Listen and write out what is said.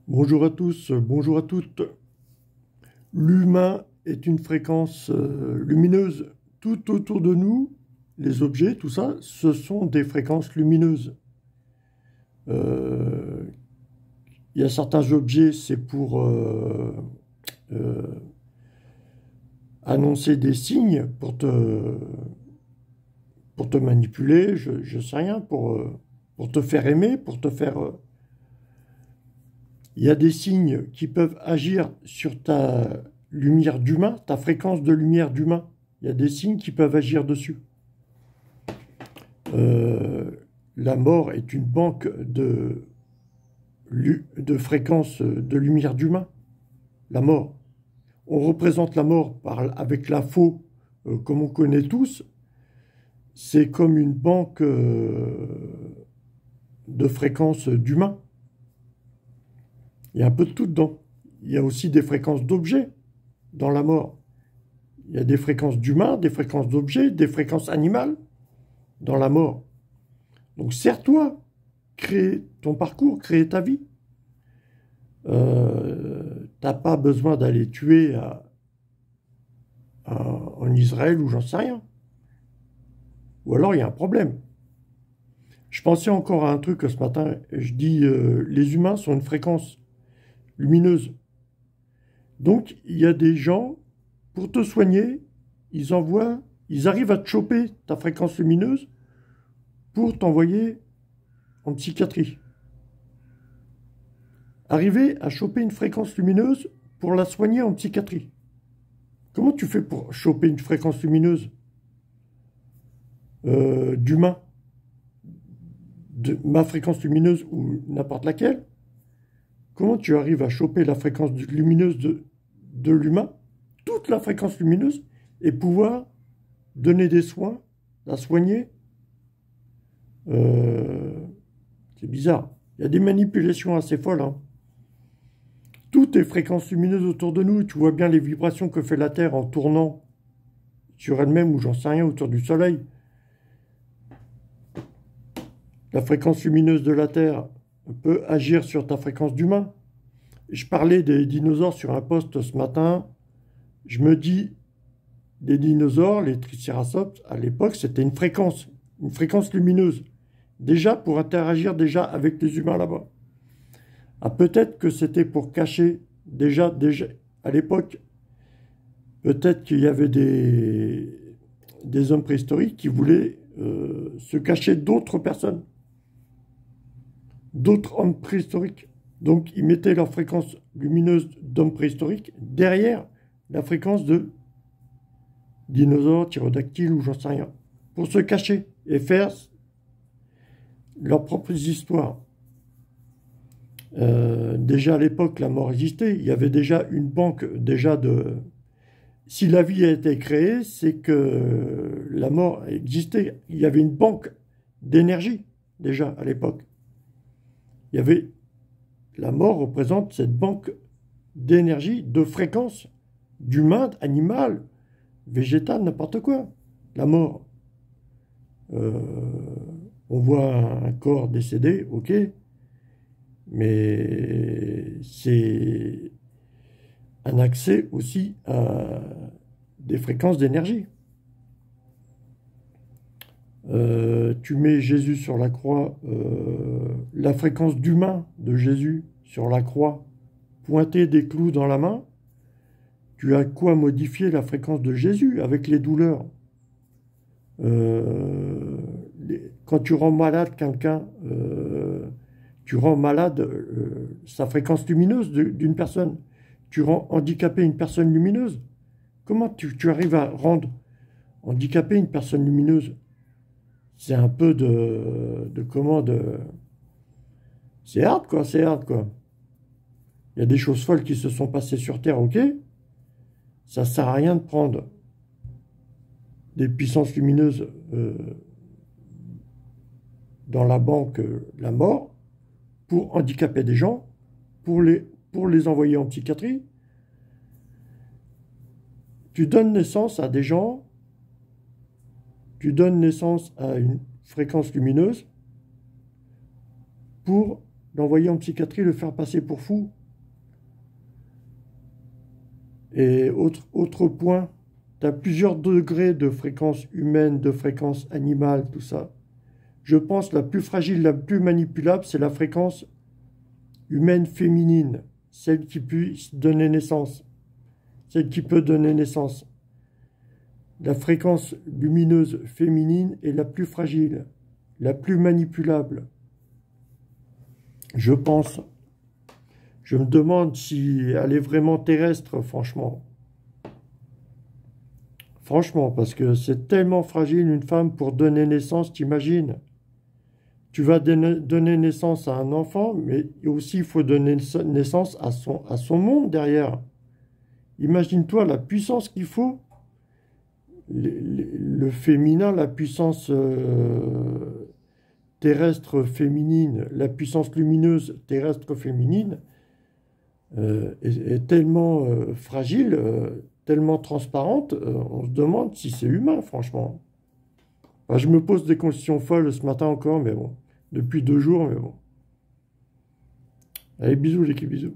Bonjour à tous, bonjour à toutes. L'humain est une fréquence lumineuse. Tout autour de nous, les objets, tout ça, ce sont des fréquences lumineuses. Euh, Il y a certains objets, c'est pour euh, annoncer des signes, pour te manipuler, je sais rien, pour te faire aimer, pour te faire... Il y a des signes qui peuvent agir sur ta lumière d'humain, ta fréquence de lumière d'humain. Il y a des signes qui peuvent agir dessus. Euh, la mort est une banque de fréquences de lumière d'humain. La mort. On représente la mort avec l'info, comme on connaît tous. C'est comme une banque de fréquences d'humain. Il y a un peu de tout dedans. Il y a aussi des fréquences d'objets dans la mort. Il y a des fréquences d'humains, des fréquences d'objets, des fréquences animales dans la mort. Donc sers-toi, crée ton parcours, crée ta vie. T'as pas besoin d'aller tuer en Israël ou j'en sais rien. Ou alors il y a un problème. Je pensais encore à un truc ce matin. Je dis les humains sont une fréquence lumineuse. Donc il y a des gens, pour te soigner, ils arrivent à te choper ta fréquence lumineuse pour t'envoyer en psychiatrie. Arriver à choper une fréquence lumineuse pour la soigner en psychiatrie. Comment tu fais pour choper une fréquence lumineuse d'humain, de ma fréquence lumineuse ou n'importe laquelle? Comment tu arrives à choper la fréquence lumineuse de l'humain, toute la fréquence lumineuse, et pouvoir donner des soins, la soigner? C'est bizarre. Il y a des manipulations assez folles, hein. Tout est fréquence lumineuse autour de nous. Tu vois bien les vibrations que fait la Terre en tournant sur elle-même ou j'en sais rien autour du Soleil. La fréquence lumineuse de la Terre peut agir sur ta fréquence d'humain. Je parlais des dinosaures sur un post ce matin. Je me dis, des dinosaures, les tricératops, à l'époque, c'était une fréquence lumineuse. Déjà pour interagir déjà avec les humains là-bas. Ah, peut-être que c'était pour cacher, déjà à l'époque, peut-être qu'il y avait des hommes préhistoriques qui voulaient se cacher d'autres personnes, d'autres hommes préhistoriques. Donc, ils mettaient leur fréquence lumineuse d'hommes préhistoriques derrière la fréquence de dinosaures, ptérodactyles ou j'en sais rien, pour se cacher et faire leurs propres histoires. Déjà à l'époque, la mort existait. Il y avait déjà une banque déjà de... Si la vie a été créée, c'est que la mort existait. Il y avait une banque d'énergie déjà à l'époque. Il y avait... La mort représente cette banque d'énergie, de fréquence, d'humain, animal, végétal, n'importe quoi. La mort. On voit un corps décédé, ok, mais c'est un accès aussi à des fréquences d'énergie. Tu mets Jésus sur la croix, la fréquence d'humain de Jésus sur la croix, pointer des clous dans la main, tu as quoi modifier la fréquence de Jésus avec les douleurs. Quand tu rends malade quelqu'un, tu rends malade sa fréquence lumineuse d'une personne. Tu rends handicapé une personne lumineuse. Comment tu arrives à rendre handicapé une personne lumineuse? C'est un peu c'est hard, quoi, c'est hard, quoi. Il y a des choses folles qui se sont passées sur Terre, ok? Ça sert à rien de prendre des puissances lumineuses dans la banque la mort pour handicaper des gens, pour les envoyer en psychiatrie. Tu donnes naissance à des gens, tu donnes naissance à une fréquence lumineuse pour l'envoyer en psychiatrie, le faire passer pour fou. Et autre point, tu as plusieurs degrés de fréquence humaine, de fréquence animale, tout ça. Je pense la plus fragile, la plus manipulable, c'est la fréquence humaine féminine, celle qui puisse donner naissance, celle qui peut donner naissance. La fréquence lumineuse féminine est la plus fragile, la plus manipulable. Je pense. Je me demande si elle est vraiment terrestre, franchement. Franchement, parce que c'est tellement fragile une femme pour donner naissance, t'imagines? Tu vas donner naissance à un enfant, mais aussi il faut donner naissance à son monde derrière. Imagine-toi la puissance qu'il faut. Le féminin, la puissance terrestre féminine, la puissance lumineuse terrestre féminine est tellement fragile, tellement transparente, on se demande si c'est humain, franchement. Enfin, je me pose des questions folles ce matin encore, mais bon. Depuis 2 jours, mais bon. Allez, bisous l'équipe, bisous.